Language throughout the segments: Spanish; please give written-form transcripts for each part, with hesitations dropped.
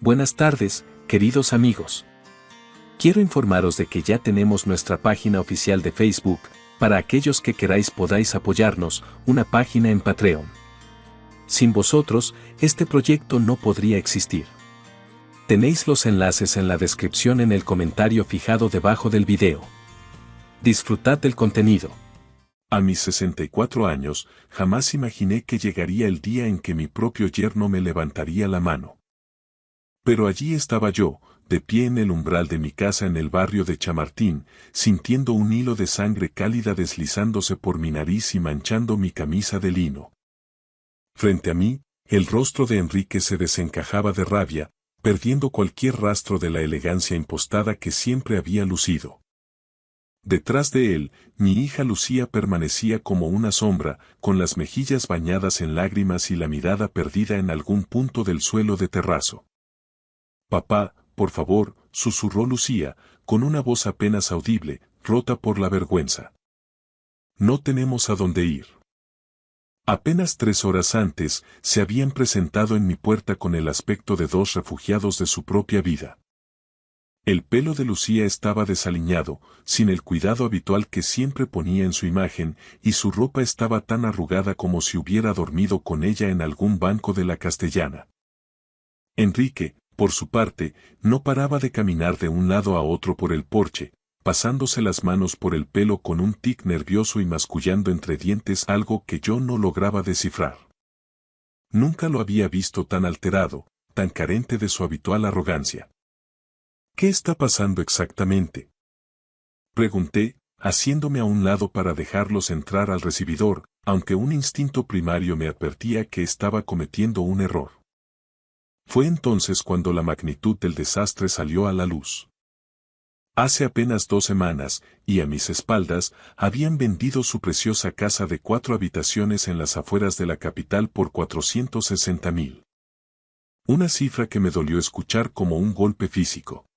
Buenas tardes, queridos amigos. Quiero informaros de que ya tenemos nuestra página oficial de Facebook. Para aquellos que queráis podáis apoyarnos, una página en Patreon. Sin vosotros, este proyecto no podría existir. Tenéis los enlaces en la descripción en el comentario fijado debajo del video. Disfrutad del contenido. A mis 64 años, jamás imaginé que llegaría el día en que mi propio yerno me levantaría la mano. Pero allí estaba yo, de pie en el umbral de mi casa en el barrio de Chamartín, sintiendo un hilo de sangre cálida deslizándose por mi nariz y manchando mi camisa de lino. Frente a mí, el rostro de Enrique se desencajaba de rabia, perdiendo cualquier rastro de la elegancia impostada que siempre había lucido. Detrás de él, mi hija Lucía permanecía como una sombra, con las mejillas bañadas en lágrimas y la mirada perdida en algún punto del suelo de terrazo. «Papá, por favor», susurró Lucía, con una voz apenas audible, rota por la vergüenza. «No tenemos a dónde ir». Apenas 3 horas antes, se habían presentado en mi puerta con el aspecto de 2 refugiados de su propia vida. El pelo de Lucía estaba desaliñado, sin el cuidado habitual que siempre ponía en su imagen, y su ropa estaba tan arrugada como si hubiera dormido con ella en algún banco de la Castellana. Enrique, por su parte, no paraba de caminar de un lado a otro por el porche, pasándose las manos por el pelo con un tic nervioso y mascullando entre dientes algo que yo no lograba descifrar. Nunca lo había visto tan alterado, tan carente de su habitual arrogancia. «¿Qué está pasando exactamente?», pregunté, haciéndome a un lado para dejarlos entrar al recibidor, aunque un instinto primario me advertía que estaba cometiendo un error. Fue entonces cuando la magnitud del desastre salió a la luz. Hace apenas 2 semanas, y a mis espaldas, habían vendido su preciosa casa de 4 habitaciones en las afueras de la capital por 460.000. Una cifra que me dolió escuchar como un golpe físico.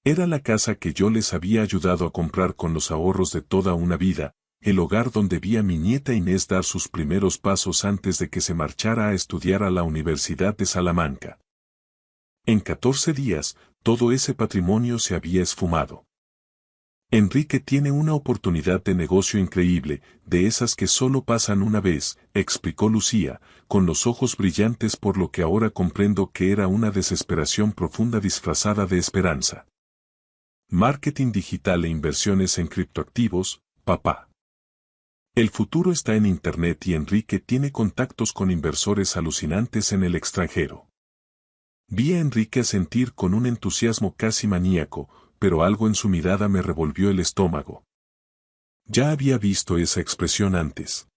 Era la casa que yo les había ayudado a comprar con los ahorros de toda una vida, el hogar donde vi a mi nieta Inés dar sus primeros pasos antes de que se marchara a estudiar a la Universidad de Salamanca. En 14 días, todo ese patrimonio se había esfumado. «Enrique tiene una oportunidad de negocio increíble, de esas que solo pasan una vez», explicó Lucía, con los ojos brillantes por lo que ahora comprendo que era una desesperación profunda disfrazada de esperanza. «Marketing digital e inversiones en criptoactivos, papá. El futuro está en Internet y Enrique tiene contactos con inversores alucinantes en el extranjero». Vi a Enrique asentir con un entusiasmo casi maníaco, pero algo en su mirada me revolvió el estómago. Ya había visto esa expresión antes.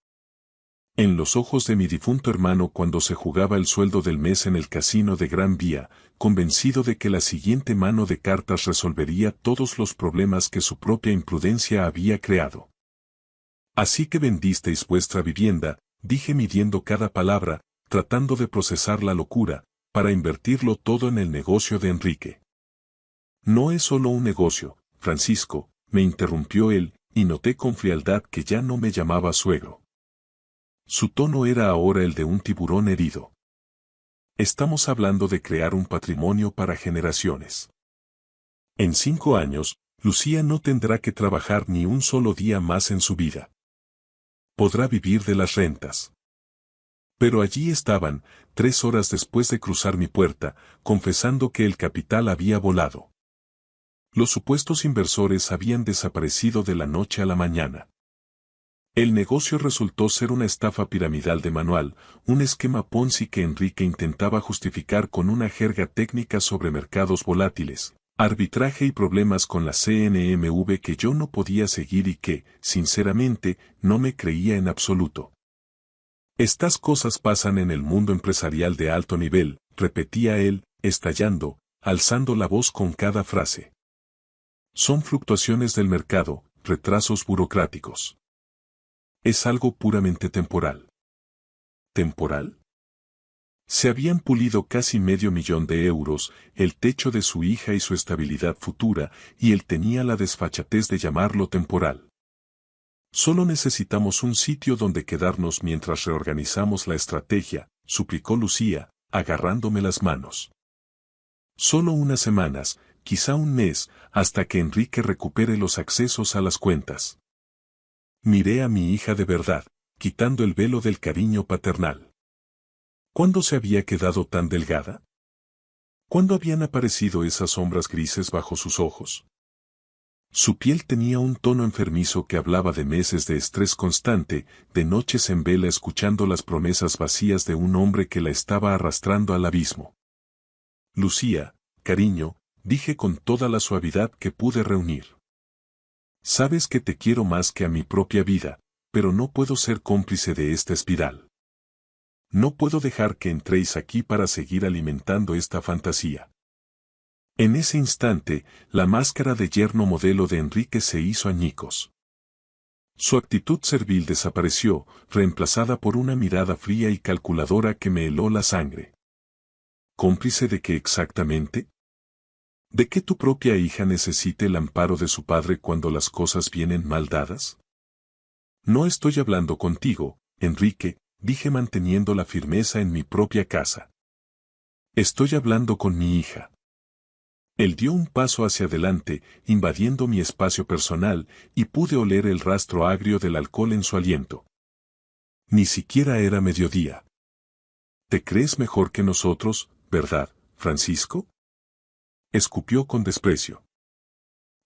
En los ojos de mi difunto hermano cuando se jugaba el sueldo del mes en el casino de Gran Vía, convencido de que la siguiente mano de cartas resolvería todos los problemas que su propia imprudencia había creado. «Así que vendisteis vuestra vivienda», dije midiendo cada palabra, tratando de procesar la locura, «para invertirlo todo en el negocio de Enrique». «No es solo un negocio, Francisco», me interrumpió él, y noté con frialdad que ya no me llamaba suegro. Su tono era ahora el de un tiburón herido. «Estamos hablando de crear un patrimonio para generaciones. En 5 años, Lucía no tendrá que trabajar ni un solo día más en su vida. Podrá vivir de las rentas». Pero allí estaban, 3 horas después de cruzar mi puerta, confesando que el capital había volado. Los supuestos inversores habían desaparecido de la noche a la mañana. El negocio resultó ser una estafa piramidal de manual, un esquema Ponzi que Enrique intentaba justificar con una jerga técnica sobre mercados volátiles, arbitraje y problemas con la CNMV que yo no podía seguir y que, sinceramente, no me creía en absoluto. «Estas cosas pasan en el mundo empresarial de alto nivel», repetía él, estallando, alzando la voz con cada frase. «Son fluctuaciones del mercado, retrasos burocráticos. Es algo puramente temporal». ¿Temporal? Se habían pulido casi $500,000, el techo de su hija y su estabilidad futura, y él tenía la desfachatez de llamarlo temporal. «Solo necesitamos un sitio donde quedarnos mientras reorganizamos la estrategia», suplicó Lucía, agarrándome las manos. Solo unas semanas, quizá un mes, hasta que Enrique recupere los accesos a las cuentas. Miré a mi hija de verdad, quitando el velo del cariño paternal. ¿Cuándo se había quedado tan delgada? ¿Cuándo habían aparecido esas sombras grises bajo sus ojos? Su piel tenía un tono enfermizo que hablaba de meses de estrés constante, de noches en vela escuchando las promesas vacías de un hombre que la estaba arrastrando al abismo. Lucía, cariño, dije con toda la suavidad que pude reunir. Sabes que te quiero más que a mi propia vida, pero no puedo ser cómplice de esta espiral. No puedo dejar que entréis aquí para seguir alimentando esta fantasía. En ese instante, la máscara de yerno modelo de Enrique se hizo añicos. Su actitud servil desapareció, reemplazada por una mirada fría y calculadora que me heló la sangre. ¿Cómplice de qué exactamente? ¿De que tu propia hija necesite el amparo de su padre cuando las cosas vienen mal dadas? No estoy hablando contigo, Enrique, dije manteniendo la firmeza en mi propia casa. Estoy hablando con mi hija. Él dio un paso hacia adelante, invadiendo mi espacio personal, y pude oler el rastro agrio del alcohol en su aliento. Ni siquiera era mediodía. ¿Te crees mejor que nosotros, verdad, Francisco? Escupió con desprecio.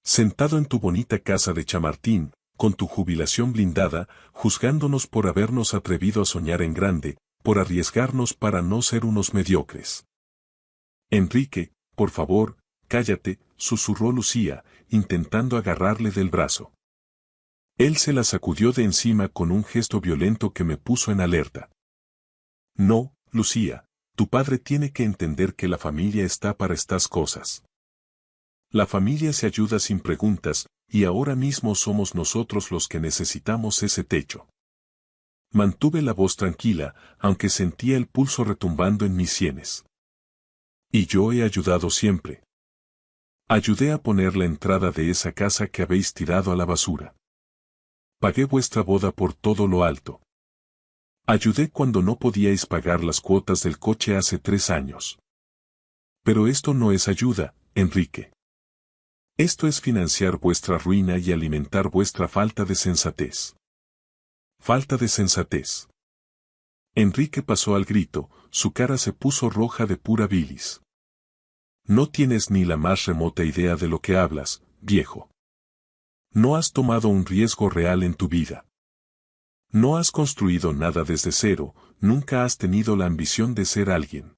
Sentado en tu bonita casa de Chamartín, con tu jubilación blindada, juzgándonos por habernos atrevido a soñar en grande, por arriesgarnos para no ser unos mediocres. Enrique, por favor, cállate, susurró Lucía, intentando agarrarle del brazo. Él se la sacudió de encima con un gesto violento que me puso en alerta. No, Lucía, tu padre tiene que entender que la familia está para estas cosas. La familia se ayuda sin preguntas, y ahora mismo somos nosotros los que necesitamos ese techo. Mantuve la voz tranquila, aunque sentía el pulso retumbando en mis sienes. Y yo he ayudado siempre. Ayudé a poner la entrada de esa casa que habéis tirado a la basura. Pagué vuestra boda por todo lo alto. Ayudé cuando no podíais pagar las cuotas del coche hace 3 años. Pero esto no es ayuda, Enrique. Esto es financiar vuestra ruina y alimentar vuestra falta de sensatez. Falta de sensatez. Enrique pasó al grito, su cara se puso roja de pura bilis. No tienes ni la más remota idea de lo que hablas, viejo. No has tomado un riesgo real en tu vida. No has construido nada desde cero, nunca has tenido la ambición de ser alguien.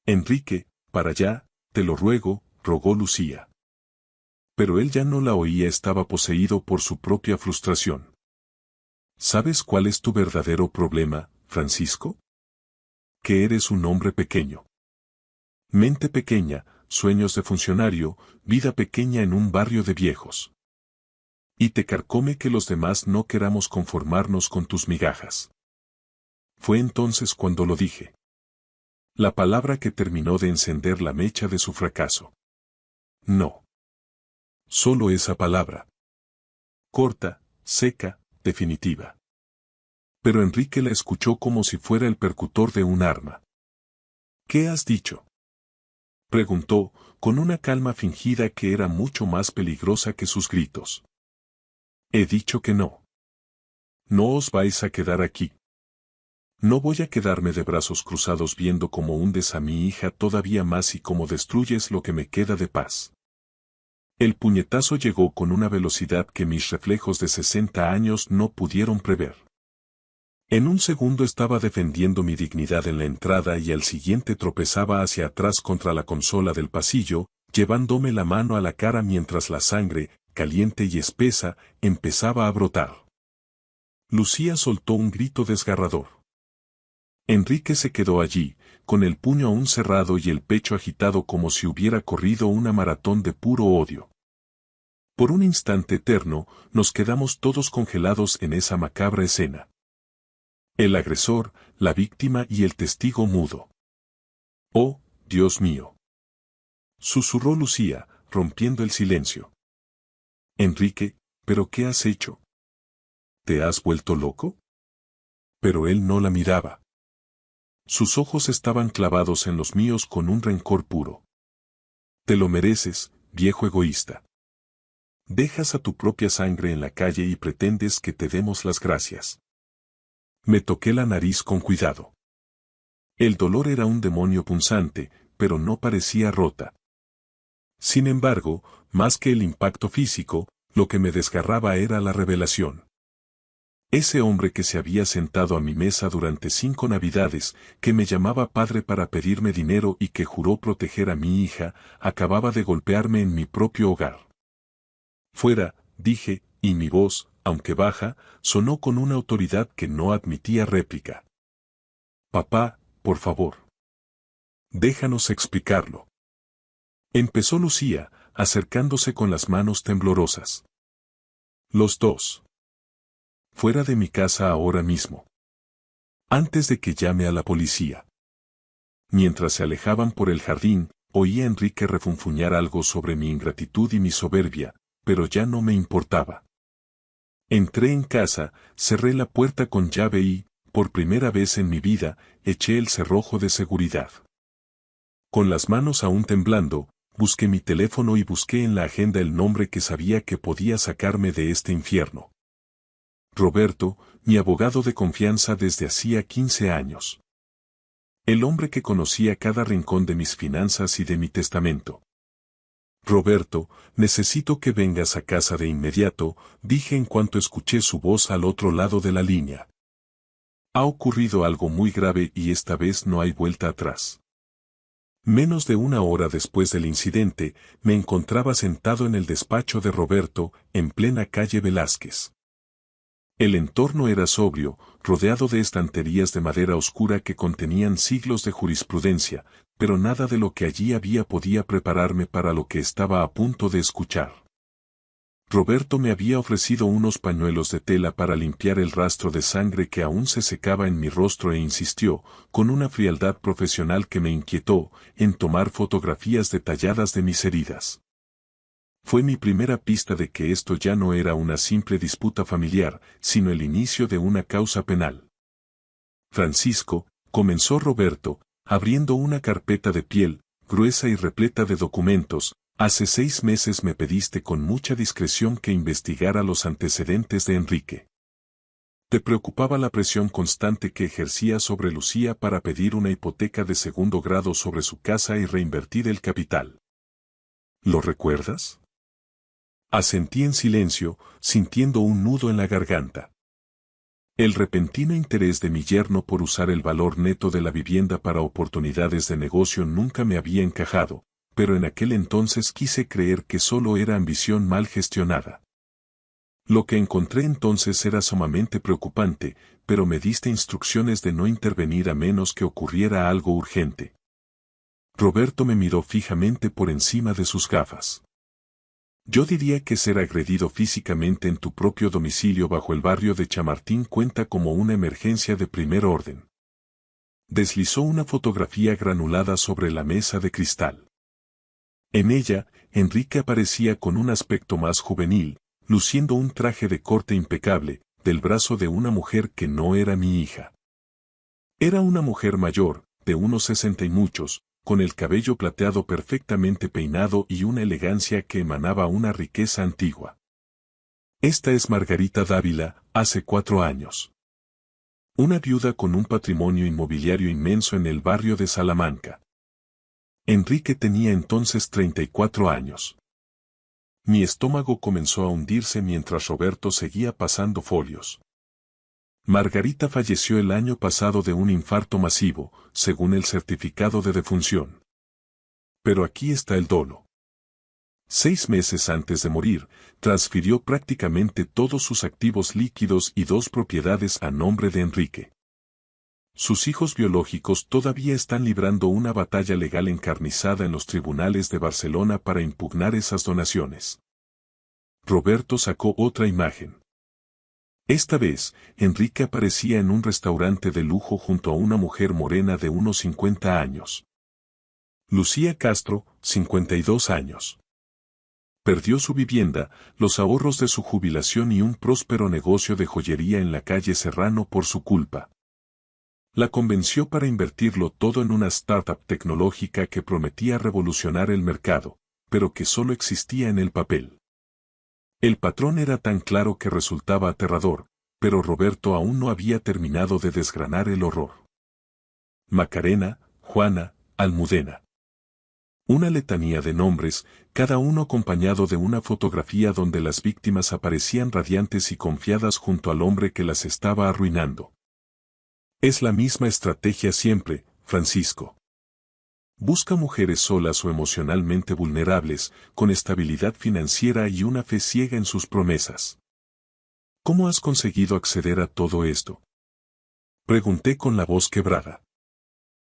Enrique, para allá, te lo ruego, rogó Lucía. Pero él ya no la oía, estaba poseído por su propia frustración. ¿Sabes cuál es tu verdadero problema, Francisco? Que eres un hombre pequeño. Mente pequeña, sueños de funcionario, vida pequeña en un barrio de viejos. Y te carcome que los demás no queramos conformarnos con tus migajas. Fue entonces cuando lo dije. La palabra que terminó de encender la mecha de su fracaso. No. Solo esa palabra. Corta, seca, definitiva. Pero Enrique la escuchó como si fuera el percutor de un arma. ¿Qué has dicho? Preguntó, con una calma fingida que era mucho más peligrosa que sus gritos. He dicho que no. No os vais a quedar aquí. No voy a quedarme de brazos cruzados viendo cómo hundes a mi hija todavía más y cómo destruyes lo que me queda de paz. El puñetazo llegó con una velocidad que mis reflejos de 60 años no pudieron prever. En un segundo estaba defendiendo mi dignidad en la entrada y al siguiente tropezaba hacia atrás contra la consola del pasillo, llevándome la mano a la cara mientras la sangre, caliente y espesa, empezaba a brotar. Lucía soltó un grito desgarrador. Enrique se quedó allí, con el puño aún cerrado y el pecho agitado como si hubiera corrido una maratón de puro odio. Por un instante eterno, nos quedamos todos congelados en esa macabra escena. El agresor, la víctima y el testigo mudo. ¡Oh, Dios mío! Susurró Lucía, rompiendo el silencio. Enrique, ¿pero qué has hecho? ¿Te has vuelto loco? Pero él no la miraba. Sus ojos estaban clavados en los míos con un rencor puro. Te lo mereces, viejo egoísta. Dejas a tu propia sangre en la calle y pretendes que te demos las gracias. Me toqué la nariz con cuidado. El dolor era un demonio punzante, pero no parecía rota. Sin embargo, más que el impacto físico, lo que me desgarraba era la revelación. Ese hombre que se había sentado a mi mesa durante 5 navidades, que me llamaba padre para pedirme dinero y que juró proteger a mi hija, acababa de golpearme en mi propio hogar. Fuera, dije, y mi voz, aunque baja, sonó con una autoridad que no admitía réplica. Papá, por favor. Déjanos explicarlo. Empezó Lucía, acercándose con las manos temblorosas. Los dos. Fuera de mi casa ahora mismo. Antes de que llame a la policía. Mientras se alejaban por el jardín, oí a Enrique refunfuñar algo sobre mi ingratitud y mi soberbia, pero ya no me importaba. Entré en casa, cerré la puerta con llave y, por primera vez en mi vida, eché el cerrojo de seguridad. Con las manos aún temblando, busqué mi teléfono y busqué en la agenda el nombre que sabía que podía sacarme de este infierno. Roberto, mi abogado de confianza desde hacía 15 años. El hombre que conocía cada rincón de mis finanzas y de mi testamento. Roberto, necesito que vengas a casa de inmediato, dije en cuanto escuché su voz al otro lado de la línea. Ha ocurrido algo muy grave y esta vez no hay vuelta atrás. Menos de una hora después del incidente, me encontraba sentado en el despacho de Roberto, en plena calle Velázquez. El entorno era sobrio, rodeado de estanterías de madera oscura que contenían siglos de jurisprudencia, pero nada de lo que allí había podía prepararme para lo que estaba a punto de escuchar. Roberto me había ofrecido unos pañuelos de tela para limpiar el rastro de sangre que aún se secaba en mi rostro e insistió, con una frialdad profesional que me inquietó, en tomar fotografías detalladas de mis heridas. Fue mi primera pista de que esto ya no era una simple disputa familiar, sino el inicio de una causa penal. Francisco, comenzó Roberto, abriendo una carpeta de piel, gruesa y repleta de documentos, hace 6 meses me pediste con mucha discreción que investigara los antecedentes de Enrique. Te preocupaba la presión constante que ejercía sobre Lucía para pedir una hipoteca de segundo grado sobre su casa y reinvertir el capital. ¿Lo recuerdas? Asentí en silencio, sintiendo un nudo en la garganta. El repentino interés de mi yerno por usar el valor neto de la vivienda para oportunidades de negocio nunca me había encajado, pero en aquel entonces quise creer que solo era ambición mal gestionada. Lo que encontré entonces era sumamente preocupante, pero me diste instrucciones de no intervenir a menos que ocurriera algo urgente. Roberto me miró fijamente por encima de sus gafas. Yo diría que ser agredido físicamente en tu propio domicilio bajo el barrio de Chamartín cuenta como una emergencia de primer orden. Deslizó una fotografía granulada sobre la mesa de cristal. En ella, Enrique aparecía con un aspecto más juvenil, luciendo un traje de corte impecable, del brazo de una mujer que no era mi hija. Era una mujer mayor, de unos 60 y muchos, con el cabello plateado perfectamente peinado y una elegancia que emanaba una riqueza antigua. Esta es Margarita Dávila, hace 4 años. Una viuda con un patrimonio inmobiliario inmenso en el barrio de Salamanca. Enrique tenía entonces 34 años. Mi estómago comenzó a hundirse mientras Roberto seguía pasando folios. Margarita falleció el año pasado de un infarto masivo, según el certificado de defunción. Pero aquí está el dolo. 6 meses antes de morir, transfirió prácticamente todos sus activos líquidos y 2 propiedades a nombre de Enrique. Sus hijos biológicos todavía están librando una batalla legal encarnizada en los tribunales de Barcelona para impugnar esas donaciones. Roberto sacó otra imagen. Esta vez, Enrique aparecía en un restaurante de lujo junto a una mujer morena de unos 50 años. Lucía Castro, 52 años. Perdió su vivienda, los ahorros de su jubilación y un próspero negocio de joyería en la calle Serrano por su culpa. La convenció para invertirlo todo en una startup tecnológica que prometía revolucionar el mercado, pero que solo existía en el papel. El patrón era tan claro que resultaba aterrador, pero Roberto aún no había terminado de desgranar el horror. Macarena, Juana, Almudena. Una letanía de nombres, cada uno acompañado de una fotografía donde las víctimas aparecían radiantes y confiadas junto al hombre que las estaba arruinando. Es la misma estrategia siempre, Francisco. Busca mujeres solas o emocionalmente vulnerables, con estabilidad financiera y una fe ciega en sus promesas. ¿Cómo has conseguido acceder a todo esto? Pregunté con la voz quebrada.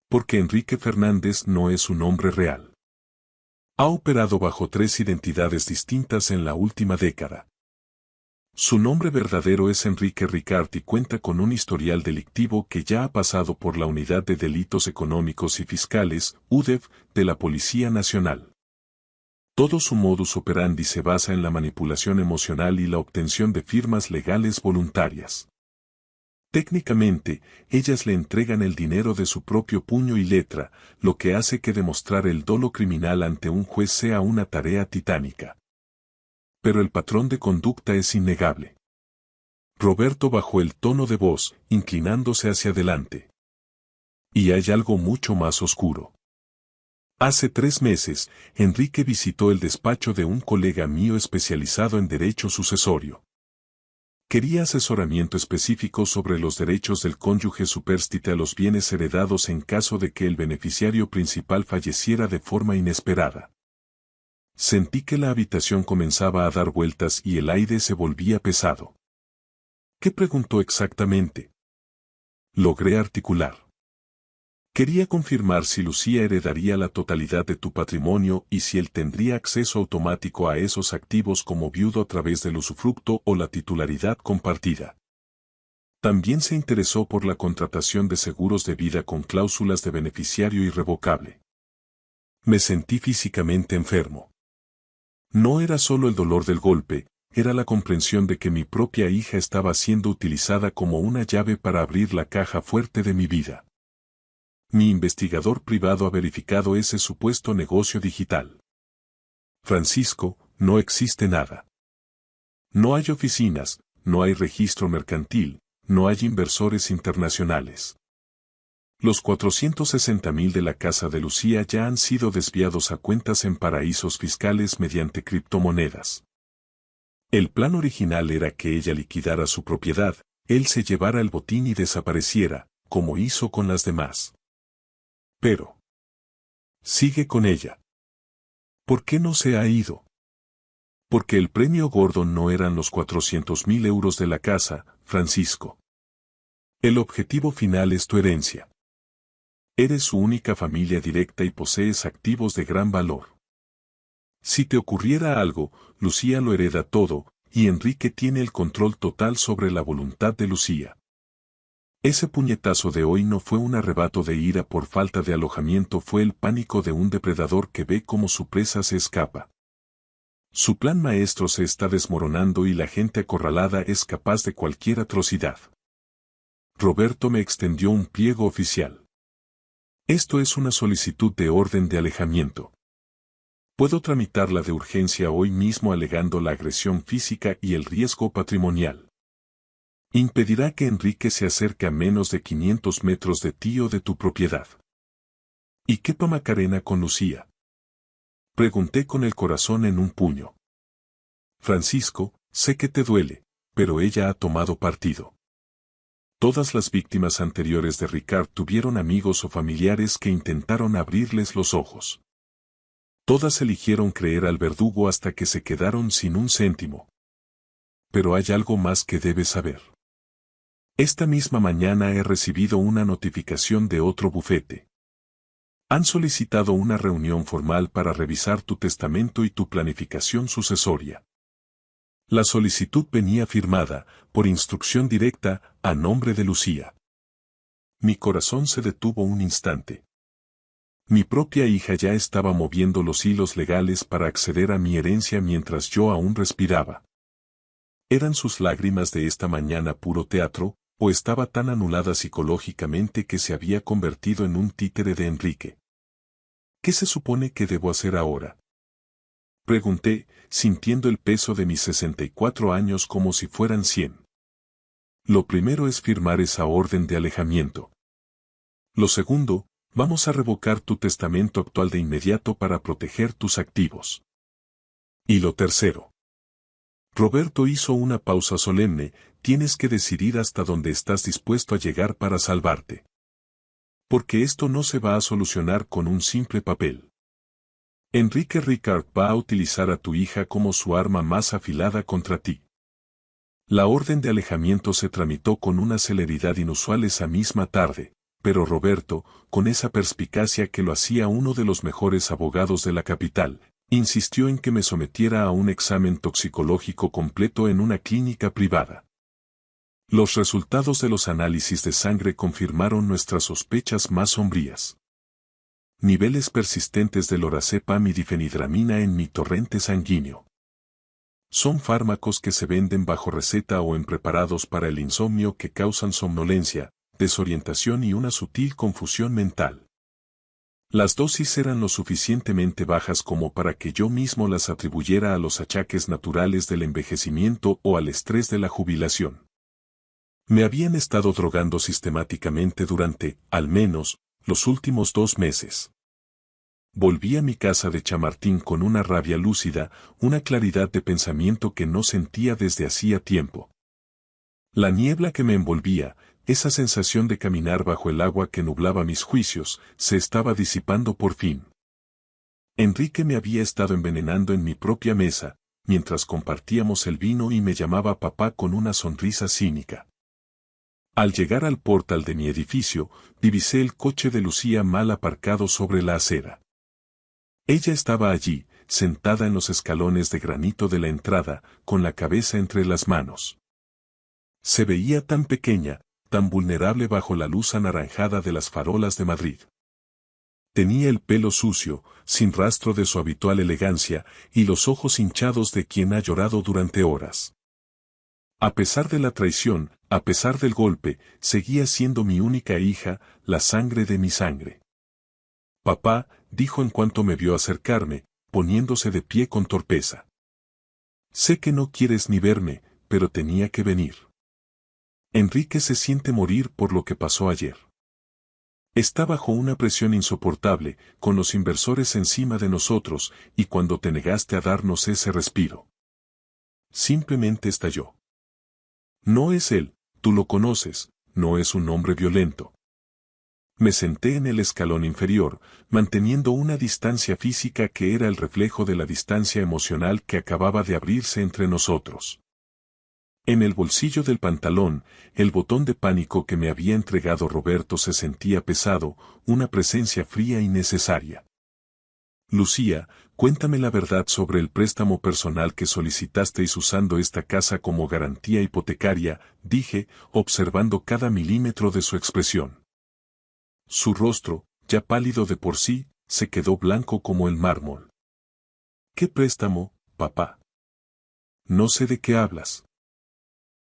Porque Enrique Fernández no es un nombre real. Ha operado bajo 3 identidades distintas en la última década. Su nombre verdadero es Enrique Ricart y cuenta con un historial delictivo que ya ha pasado por la Unidad de Delitos Económicos y Fiscales, UDEF, de la Policía Nacional. Todo su modus operandi se basa en la manipulación emocional y la obtención de firmas legales voluntarias. Técnicamente, ellas le entregan el dinero de su propio puño y letra, lo que hace que demostrar el dolo criminal ante un juez sea una tarea titánica. Pero el patrón de conducta es innegable. Roberto bajó el tono de voz, inclinándose hacia adelante. Y hay algo mucho más oscuro. Hace 3 meses, Enrique visitó el despacho de un colega mío especializado en derecho sucesorio. Quería asesoramiento específico sobre los derechos del cónyuge supérstite a los bienes heredados en caso de que el beneficiario principal falleciera de forma inesperada. Sentí que la habitación comenzaba a dar vueltas y el aire se volvía pesado. ¿Qué preguntó exactamente? Logré articular. Quería confirmar si Lucía heredaría la totalidad de tu patrimonio y si él tendría acceso automático a esos activos como viudo a través del usufructo o la titularidad compartida. También se interesó por la contratación de seguros de vida con cláusulas de beneficiario irrevocable. Me sentí físicamente enfermo. No era solo el dolor del golpe, era la comprensión de que mi propia hija estaba siendo utilizada como una llave para abrir la caja fuerte de mi vida. Mi investigador privado ha verificado ese supuesto negocio digital. Francisco, no existe nada. No hay oficinas, no hay registro mercantil, no hay inversores internacionales. Los 460.000 de la casa de Lucía ya han sido desviados a cuentas en paraísos fiscales mediante criptomonedas. El plan original era que ella liquidara su propiedad, él se llevara el botín y desapareciera, como hizo con las demás. Pero sigue con ella. ¿Por qué no se ha ido? Porque el premio gordo no eran los 400.000 euros de la casa, Francisco. El objetivo final es tu herencia. Eres su única familia directa y posees activos de gran valor. Si te ocurriera algo, Lucía lo hereda todo, y Enrique tiene el control total sobre la voluntad de Lucía. Ese puñetazo de hoy no fue un arrebato de ira por falta de alojamiento, fue el pánico de un depredador que ve cómo su presa se escapa. Su plan maestro se está desmoronando y la gente acorralada es capaz de cualquier atrocidad. Roberto me extendió un pliego oficial. Esto es una solicitud de orden de alejamiento. Puedo tramitarla de urgencia hoy mismo alegando la agresión física y el riesgo patrimonial. Impedirá que Enrique se acerque a menos de 500 metros de ti o de tu propiedad. ¿Y qué pa Macarena con Lucía? Pregunté con el corazón en un puño. Francisco, sé que te duele, pero ella ha tomado partido. Todas las víctimas anteriores de Ricard tuvieron amigos o familiares que intentaron abrirles los ojos. Todas eligieron creer al verdugo hasta que se quedaron sin un céntimo. Pero hay algo más que debes saber. Esta misma mañana he recibido una notificación de otro bufete. Han solicitado una reunión formal para revisar tu testamento y tu planificación sucesoria. La solicitud venía firmada, por instrucción directa, a nombre de Lucía. Mi corazón se detuvo un instante. Mi propia hija ya estaba moviendo los hilos legales para acceder a mi herencia mientras yo aún respiraba. ¿Eran sus lágrimas de esta mañana puro teatro, ¿O estaba tan anulada psicológicamente que se había convertido en un títere de Enrique? ¿Qué se supone que debo hacer ahora? Pregunté, sintiendo el peso de mis 64 años como si fueran 100. Lo primero es firmar esa orden de alejamiento. Lo segundo, vamos a revocar tu testamento actual de inmediato para proteger tus activos. Y lo tercero. Roberto hizo una pausa solemne, tienes que decidir hasta dónde estás dispuesto a llegar para salvarte. Porque esto no se va a solucionar con un simple papel. Enrique Ricard va a utilizar a tu hija como su arma más afilada contra ti. La orden de alejamiento se tramitó con una celeridad inusual esa misma tarde, pero Roberto, con esa perspicacia que lo hacía uno de los mejores abogados de la capital, insistió en que me sometiera a un examen toxicológico completo en una clínica privada. Los resultados de los análisis de sangre confirmaron nuestras sospechas más sombrías. Niveles persistentes de lorazepam y difenhidramina en mi torrente sanguíneo. Son fármacos que se venden bajo receta o en preparados para el insomnio que causan somnolencia, desorientación y una sutil confusión mental. Las dosis eran lo suficientemente bajas como para que yo mismo las atribuyera a los achaques naturales del envejecimiento o al estrés de la jubilación. Me habían estado drogando sistemáticamente durante, al menos, los últimos 2 meses. Volví a mi casa de Chamartín con una rabia lúcida, una claridad de pensamiento que no sentía desde hacía tiempo. La niebla que me envolvía, esa sensación de caminar bajo el agua que nublaba mis juicios, se estaba disipando por fin. Enrique me había estado envenenando en mi propia mesa, mientras compartíamos el vino y me llamaba papá con una sonrisa cínica. Al llegar al portal de mi edificio, divisé el coche de Lucía mal aparcado sobre la acera. Ella estaba allí, sentada en los escalones de granito de la entrada, con la cabeza entre las manos. Se veía tan pequeña, tan vulnerable bajo la luz anaranjada de las farolas de Madrid. Tenía el pelo sucio, sin rastro de su habitual elegancia, y los ojos hinchados de quien ha llorado durante horas. A pesar de la traición, a pesar del golpe, seguía siendo mi única hija, la sangre de mi sangre. Papá, dijo en cuanto me vio acercarme, poniéndose de pie con torpeza. Sé que no quieres ni verme, pero tenía que venir. Enrique se siente morir por lo que pasó ayer. Está bajo una presión insoportable, con los inversores encima de nosotros, y cuando te negaste a darnos ese respiro. Simplemente estalló. No es él, tú lo conoces, no es un hombre violento. Me senté en el escalón inferior, manteniendo una distancia física que era el reflejo de la distancia emocional que acababa de abrirse entre nosotros. En el bolsillo del pantalón, el botón de pánico que me había entregado Roberto se sentía pesado, una presencia fría y necesaria. Lucía, cuéntame la verdad sobre el préstamo personal que solicitasteis usando esta casa como garantía hipotecaria, dije, observando cada milímetro de su expresión. Su rostro, ya pálido de por sí, se quedó blanco como el mármol. ¿Qué préstamo, papá? No sé de qué hablas.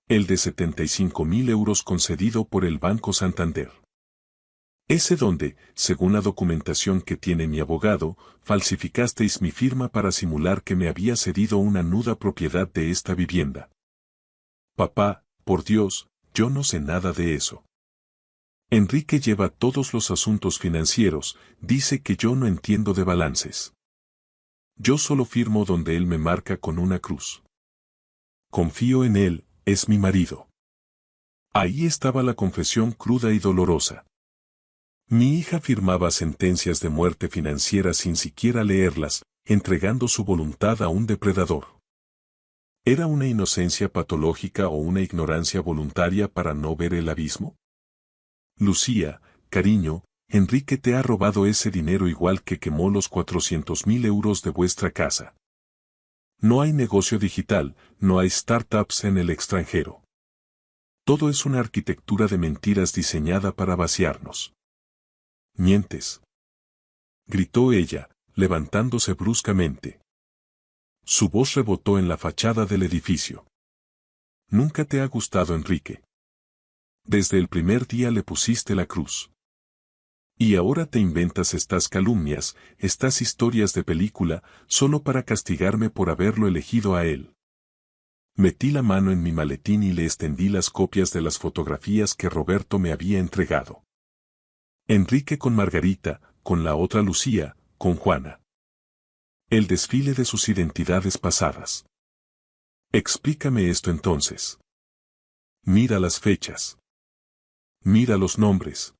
El de 75.000 euros concedido por el Banco Santander. Ese donde, según la documentación que tiene mi abogado, falsificasteis mi firma para simular que me había cedido una nuda propiedad de esta vivienda. Papá, por Dios, yo no sé nada de eso. Enrique lleva todos los asuntos financieros, dice que yo no entiendo de balances. Yo solo firmo donde él me marca con una cruz. Confío en él, es mi marido. Ahí estaba la confesión cruda y dolorosa. Mi hija firmaba sentencias de muerte financiera sin siquiera leerlas, entregando su voluntad a un depredador. ¿Era una inocencia patológica o una ignorancia voluntaria para no ver el abismo? Lucía, cariño, Enrique te ha robado ese dinero igual que quemó los 400.000 euros de vuestra casa. No hay negocio digital, no hay startups en el extranjero. Todo es una arquitectura de mentiras diseñada para vaciarnos. Mientes. Gritó ella, levantándose bruscamente. Su voz rebotó en la fachada del edificio. ¿Nunca te ha gustado Enrique? Desde el primer día le pusiste la cruz. Y ahora te inventas estas calumnias, estas historias de película, solo para castigarme por haberlo elegido a él. Metí la mano en mi maletín y le extendí las copias de las fotografías que Roberto me había entregado. Enrique con Margarita, con la otra Lucía, con Juana. El desfile de sus identidades pasadas. Explícame esto entonces. Mira las fechas. Mira los nombres.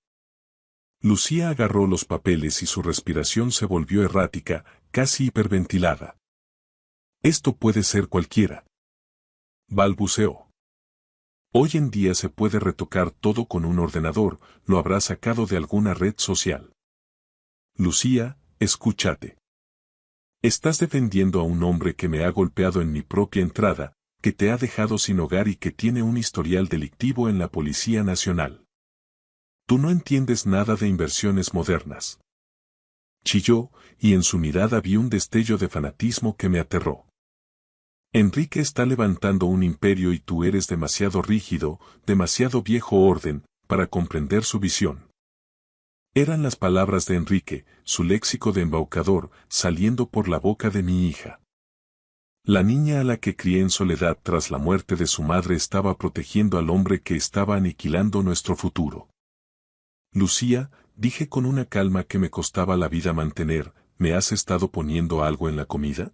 Lucía agarró los papeles y su respiración se volvió errática, casi hiperventilada. Esto puede ser cualquiera. Balbuceó. Hoy en día se puede retocar todo con un ordenador, lo habrá sacado de alguna red social. Lucía, escúchate. Estás defendiendo a un hombre que me ha golpeado en mi propia entrada, que te ha dejado sin hogar y que tiene un historial delictivo en la Policía Nacional. Tú no entiendes nada de inversiones modernas. Chilló, y en su mirada vi un destello de fanatismo que me aterró. Enrique está levantando un imperio y tú eres demasiado rígido, demasiado viejo orden, para comprender su visión. Eran las palabras de Enrique, su léxico de embaucador, saliendo por la boca de mi hija. La niña a la que crié en soledad tras la muerte de su madre estaba protegiendo al hombre que estaba aniquilando nuestro futuro. Lucía, dije con una calma que me costaba la vida mantener, ¿me has estado poniendo algo en la comida?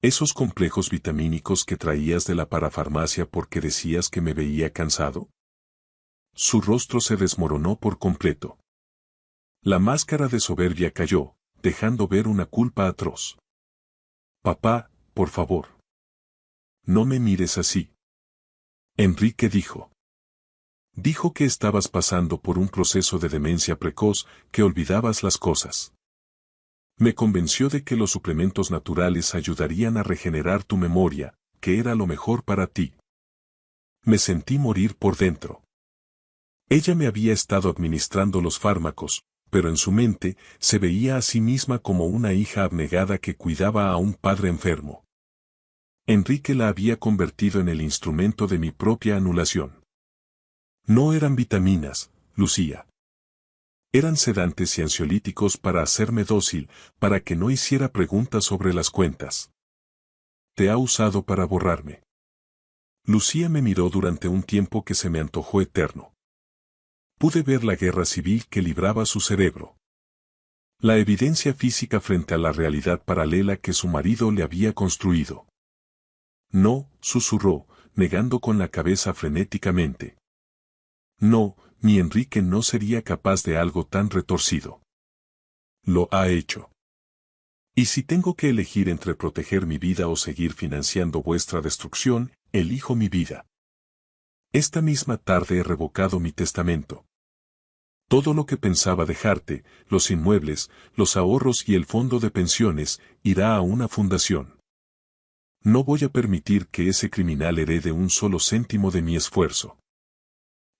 ¿Esos complejos vitamínicos que traías de la parafarmacia porque decías que me veía cansado? Su rostro se desmoronó por completo. La máscara de soberbia cayó, dejando ver una culpa atroz. Papá, por favor. No me mires así. Enrique dijo. Dijo que estabas pasando por un proceso de demencia precoz, que olvidabas las cosas. Me convenció de que los suplementos naturales ayudarían a regenerar tu memoria, que era lo mejor para ti. Me sentí morir por dentro. Ella me había estado administrando los fármacos, pero en su mente se veía a sí misma como una hija abnegada que cuidaba a un padre enfermo. Enrique la había convertido en el instrumento de mi propia anulación. No eran vitaminas, Lucía. Eran sedantes y ansiolíticos para hacerme dócil, para que no hiciera preguntas sobre las cuentas. Te ha usado para borrarme. Lucía me miró durante un tiempo que se me antojó eterno. Pude ver la guerra civil que libraba su cerebro. La evidencia física frente a la realidad paralela que su marido le había construido. No, susurró, negando con la cabeza frenéticamente. No, mi Enrique no sería capaz de algo tan retorcido. Lo ha hecho. Y si tengo que elegir entre proteger mi vida o seguir financiando vuestra destrucción, elijo mi vida. Esta misma tarde he revocado mi testamento. Todo lo que pensaba dejarte, los inmuebles, los ahorros y el fondo de pensiones, irá a una fundación. No voy a permitir que ese criminal herede un solo céntimo de mi esfuerzo.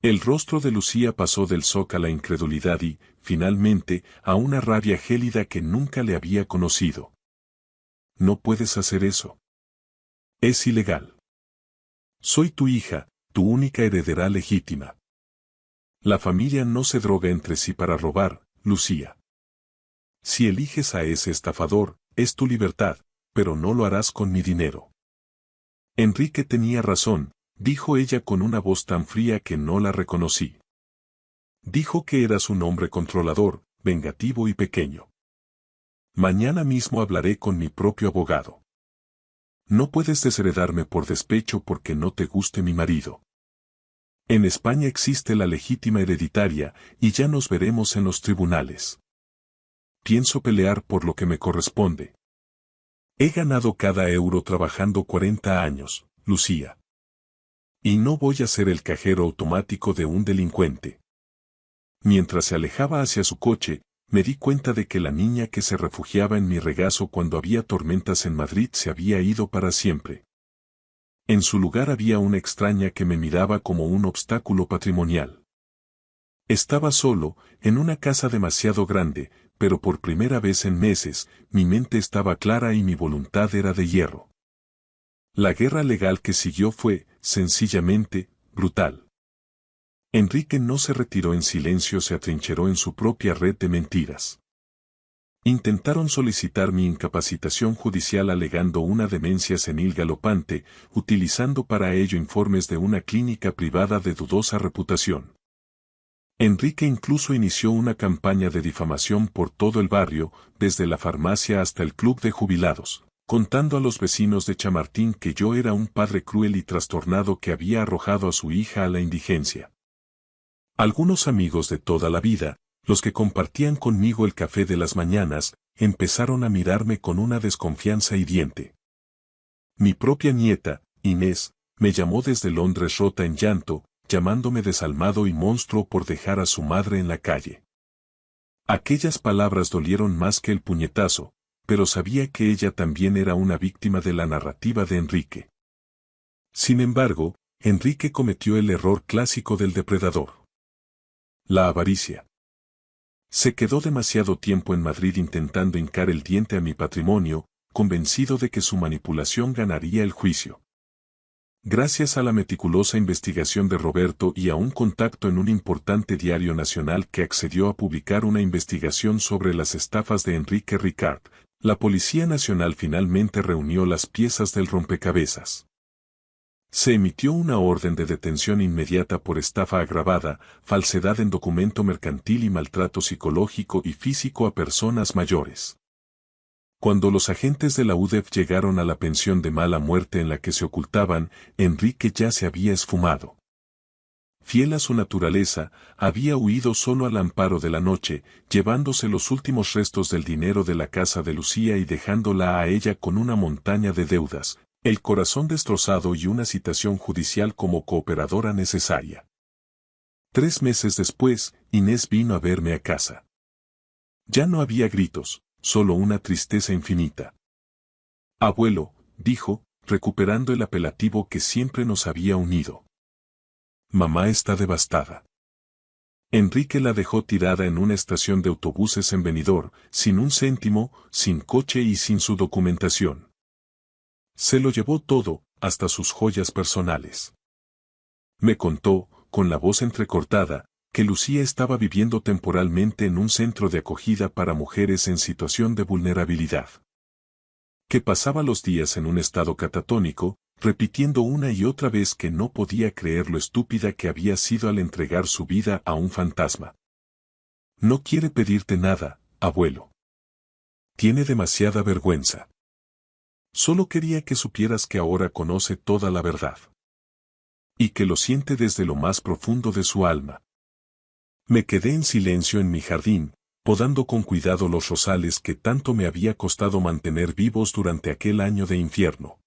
El rostro de Lucía pasó del shock a la incredulidad y, finalmente, a una rabia gélida que nunca le había conocido. No puedes hacer eso. Es ilegal. Soy tu hija, tu única heredera legítima. La familia no se droga entre sí para robar, Lucía. Si eliges a ese estafador, es tu libertad, pero no lo harás con mi dinero. Enrique tenía razón, dijo ella con una voz tan fría que no la reconocí. Dijo que eras un hombre controlador, vengativo y pequeño. Mañana mismo hablaré con mi propio abogado. No puedes desheredarme por despecho porque no te guste mi marido. En España existe la legítima hereditaria, y ya nos veremos en los tribunales. Pienso pelear por lo que me corresponde. He ganado cada euro trabajando 40 años, Lucía. Y no voy a ser el cajero automático de un delincuente. Mientras se alejaba hacia su coche, me di cuenta de que la niña que se refugiaba en mi regazo cuando había tormentas en Madrid se había ido para siempre. En su lugar había una extraña que me miraba como un obstáculo patrimonial. Estaba solo, en una casa demasiado grande, pero por primera vez en meses, mi mente estaba clara y mi voluntad era de hierro. La guerra legal que siguió fue, sencillamente, brutal. Enrique no se retiró en silencio, se atrincheró en su propia red de mentiras. Intentaron solicitar mi incapacitación judicial alegando una demencia senil galopante, utilizando para ello informes de una clínica privada de dudosa reputación. Enrique incluso inició una campaña de difamación por todo el barrio, desde la farmacia hasta el club de jubilados, contando a los vecinos de Chamartín que yo era un padre cruel y trastornado que había arrojado a su hija a la indigencia. Algunos amigos de toda la vida, los que compartían conmigo el café de las mañanas, empezaron a mirarme con una desconfianza hiriente. Mi propia nieta, Inés, me llamó desde Londres rota en llanto, llamándome desalmado y monstruo por dejar a su madre en la calle. Aquellas palabras dolieron más que el puñetazo, pero sabía que ella también era una víctima de la narrativa de Enrique. Sin embargo, Enrique cometió el error clásico del depredador: la avaricia. Se quedó demasiado tiempo en Madrid intentando hincar el diente a mi patrimonio, convencido de que su manipulación ganaría el juicio. Gracias a la meticulosa investigación de Roberto y a un contacto en un importante diario nacional que accedió a publicar una investigación sobre las estafas de Enrique Ricard, la Policía Nacional finalmente reunió las piezas del rompecabezas. Se emitió una orden de detención inmediata por estafa agravada, falsedad en documento mercantil y maltrato psicológico y físico a personas mayores. Cuando los agentes de la UDEF llegaron a la pensión de mala muerte en la que se ocultaban, Enrique ya se había esfumado. Fiel a su naturaleza, había huido solo al amparo de la noche, llevándose los últimos restos del dinero de la casa de Lucía y dejándola a ella con una montaña de deudas, el corazón destrozado y una citación judicial como cooperadora necesaria. 3 meses después, Inés vino a verme a casa. Ya no había gritos, solo una tristeza infinita. «Abuelo», dijo, recuperando el apelativo que siempre nos había unido. «Mamá está devastada». Enrique la dejó tirada en una estación de autobuses en Benidorm, sin un céntimo, sin coche y sin su documentación. Se lo llevó todo, hasta sus joyas personales. Me contó, con la voz entrecortada, que Lucía estaba viviendo temporalmente en un centro de acogida para mujeres en situación de vulnerabilidad. Que pasaba los días en un estado catatónico, repitiendo una y otra vez que no podía creer lo estúpida que había sido al entregar su vida a un fantasma. «No quiere pedirte nada, abuelo. Tiene demasiada vergüenza. Solo quería que supieras que ahora conoce toda la verdad. Y que lo siente desde lo más profundo de su alma». Me quedé en silencio en mi jardín, podando con cuidado los rosales que tanto me había costado mantener vivos durante aquel año de infierno.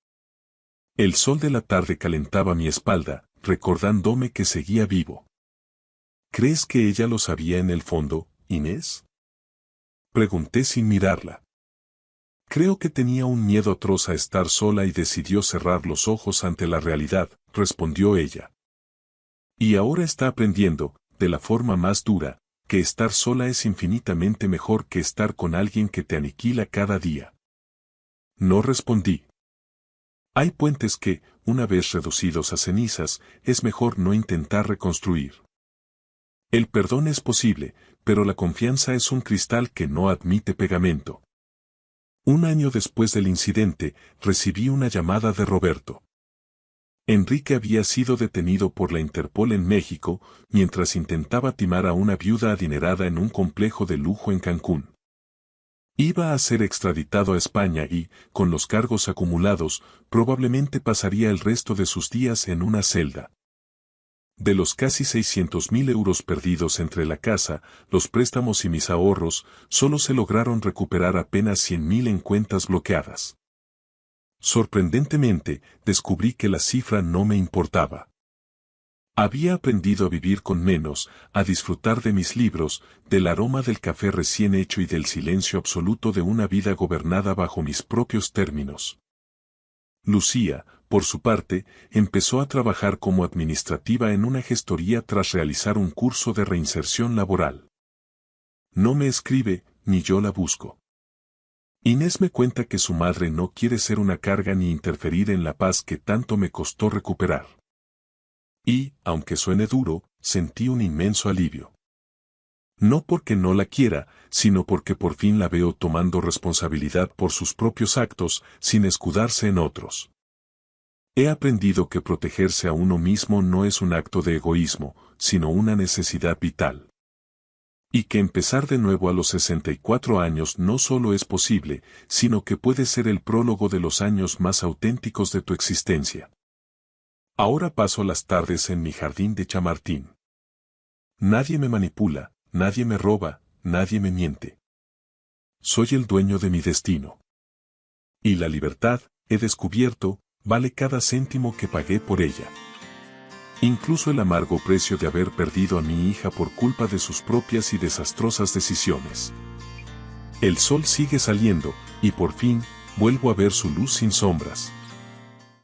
El sol de la tarde calentaba mi espalda, recordándome que seguía vivo. «¿Crees que ella lo sabía en el fondo, Inés?», pregunté sin mirarla. «Creo que tenía un miedo atroz a estar sola y decidió cerrar los ojos ante la realidad», respondió ella. «Y ahora está aprendiendo, de la forma más dura, que estar sola es infinitamente mejor que estar con alguien que te aniquila cada día». No respondí. Hay puentes que, una vez reducidos a cenizas, es mejor no intentar reconstruir. El perdón es posible, pero la confianza es un cristal que no admite pegamento. Un año después del incidente, recibí una llamada de Roberto. Enrique había sido detenido por la Interpol en México, mientras intentaba timar a una viuda adinerada en un complejo de lujo en Cancún. Iba a ser extraditado a España y, con los cargos acumulados, probablemente pasaría el resto de sus días en una celda. De los casi 600.000 euros perdidos entre la casa, los préstamos y mis ahorros, solo se lograron recuperar apenas 100.000 en cuentas bloqueadas. Sorprendentemente, descubrí que la cifra no me importaba. Había aprendido a vivir con menos, a disfrutar de mis libros, del aroma del café recién hecho y del silencio absoluto de una vida gobernada bajo mis propios términos. Lucía, por su parte, empezó a trabajar como administrativa en una gestoría tras realizar un curso de reinserción laboral. No me escribe, ni yo la busco. Inés me cuenta que su madre no quiere ser una carga ni interferir en la paz que tanto me costó recuperar. Y, aunque suene duro, Sentí un inmenso alivio. No porque no la quiera, sino porque por fin la veo tomando responsabilidad por sus propios actos, sin escudarse en otros. He aprendido que protegerse a uno mismo no es un acto de egoísmo, sino una necesidad vital. Y que empezar de nuevo a los 64 años no solo es posible, sino que puede ser el prólogo de los años más auténticos de tu existencia. Ahora paso las tardes en mi jardín de Chamartín. Nadie me manipula, nadie me roba, nadie me miente. Soy el dueño de mi destino. Y la libertad, he descubierto, vale cada céntimo que pagué por ella. Incluso el amargo precio de haber perdido a mi hija por culpa de sus propias y desastrosas decisiones. El sol sigue saliendo, y por fin, vuelvo a ver su luz sin sombras.